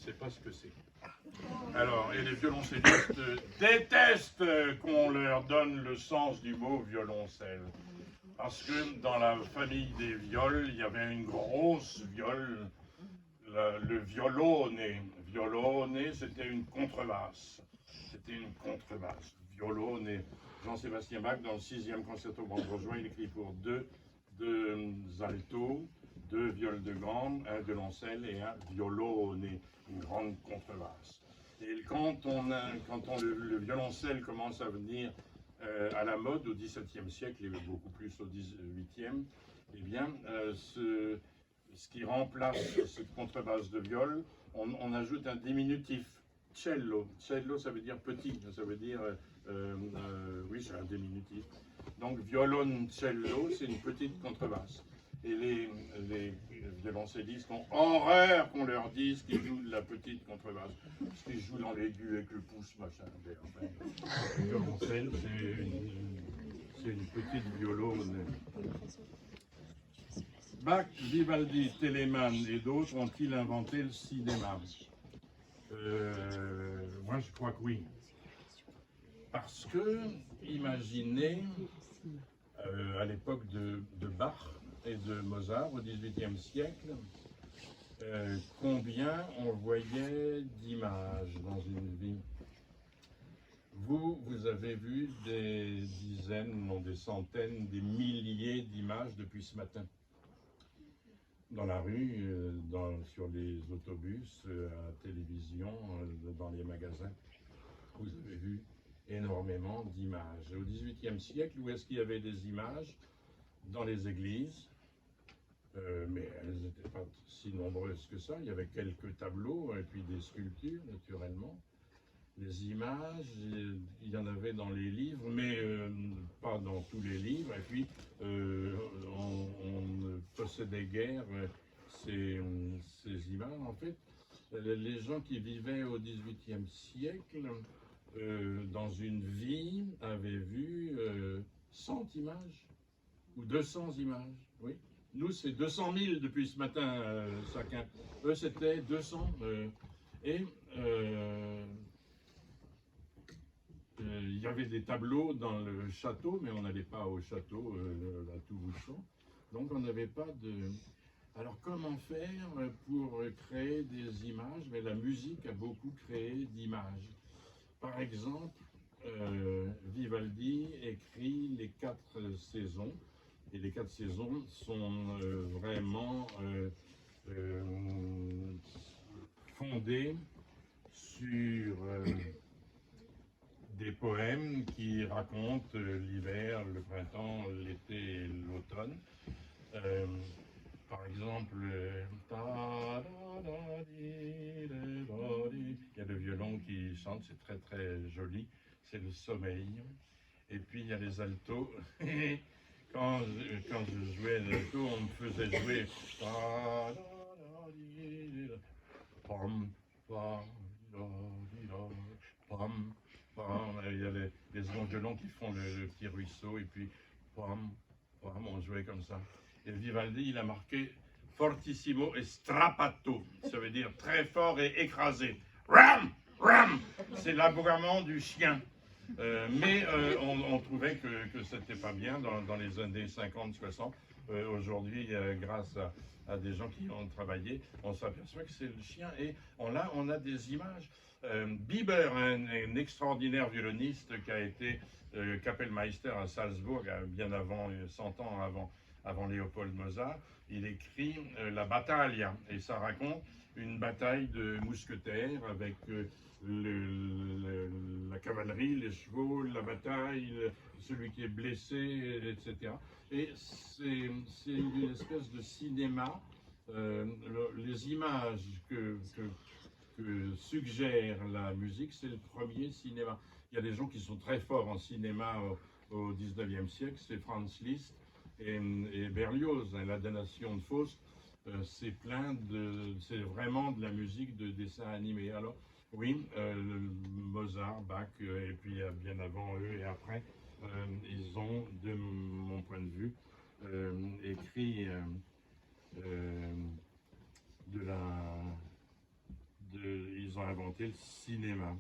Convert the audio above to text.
sais pas ce que c'est. Alors, et les violoncellistes détestent qu'on leur donne le sens du mot violoncelle. Parce que dans la famille des viols, il y avait une grosse viole, le violone. Violone, c'était une contrebasse. C'était une contrebasse. Violone. Jean-Sébastien Bach, dans le 6e concerto brandebourgeois, il écrit pour deux altos, 2 viols de gambe, un violoncelle et un violone, une grande contrebasse. Et quand le violoncelle commence à venir à la mode au XVIIe siècle et beaucoup plus au XVIIIe, eh bien, ce qui remplace cette contrebasse de viol, on ajoute un diminutif, cello. Cello, ça veut dire petit, ça veut dire, oui, c'est un diminutif. Donc, violoncello, c'est une petite contrebasse. Et les violoncellistes ont horreur qu'on leur dise qu'ils jouent de la petite contrebasse. Parce qu'ils jouent dans l'aigu avec le pouce, machin. Enfin, le violoncelle, c'est une petite violone. Bach, Vivaldi, Telemann et d'autres ont-ils inventé le cinéma? Moi, je crois que oui. Parce que, imaginez, à l'époque de Bach et de Mozart, au XVIIIe siècle, combien on voyait d'images dans une vie. Vous avez vu des dizaines, non des centaines, des milliers d'images depuis ce matin. Dans la rue, sur les autobus, à la télévision, dans les magasins. Vous avez vu énormément d'images. Au XVIIIe siècle, où est-ce qu'il y avait des images? Dans les églises, mais elles n'étaient pas si nombreuses que ça. Il y avait quelques tableaux et puis des sculptures, naturellement. Les images, il y en avait dans les livres, mais pas dans tous les livres. Et puis, on ne possédait guère ces images. En fait, les gens qui vivaient au XVIIIe siècle, dans une vie, avaient vu 100 images ou 200 images. Oui. Nous, c'est 200 000 depuis ce matin, chacun. Eux, c'était 200. Il y avait des tableaux dans le château, mais on n'allait pas au château à tout bout de champ. Donc on n'avait pas de... Alors comment faire pour créer des images? Mais la musique a beaucoup créé d'images. Par exemple, Vivaldi écrit les 4 saisons, et les 4 saisons sont vraiment fondées sur des poèmes qui racontent l'hiver, le printemps, l'été et l'automne. Par exemple, il y a le violon qui chante, c'est très très joli, c'est le sommeil. Et puis il y a les altos. Quand je jouais l'alto, on me faisait jouer. Il y a les seconds violons qui font le petit ruisseau, et puis on jouait comme ça. Et Vivaldi, il a marqué fortissimo et strappato, ça veut dire très fort et écrasé. Ram, ram, c'est l'aboiement du chien. Mais on trouvait que c'était pas bien dans les années 50-60. Aujourd'hui, grâce à des gens qui ont travaillé, on s'aperçoit que c'est le chien. Et on a des images. Bieber, un extraordinaire violoniste qui a été Kapellmeister à Salzbourg, bien avant, 100 ans avant Léopold Mozart, il écrit La Battaglia, et ça raconte une bataille de mousquetaires avec la cavalerie, les chevaux, la bataille, celui qui est blessé, etc. Et c'est une espèce de cinéma. Les images que suggère la musique, c'est le premier cinéma. Il y a des gens qui sont très forts en cinéma au 19e siècle, c'est Franz Liszt et Berlioz, La damnation de Faust. C'est vraiment de la musique de dessin animé. Alors, oui, Mozart, Bach, et puis bien avant eux et après, ils ont, de mon point de vue, écrit de ils ont inventé le cinéma.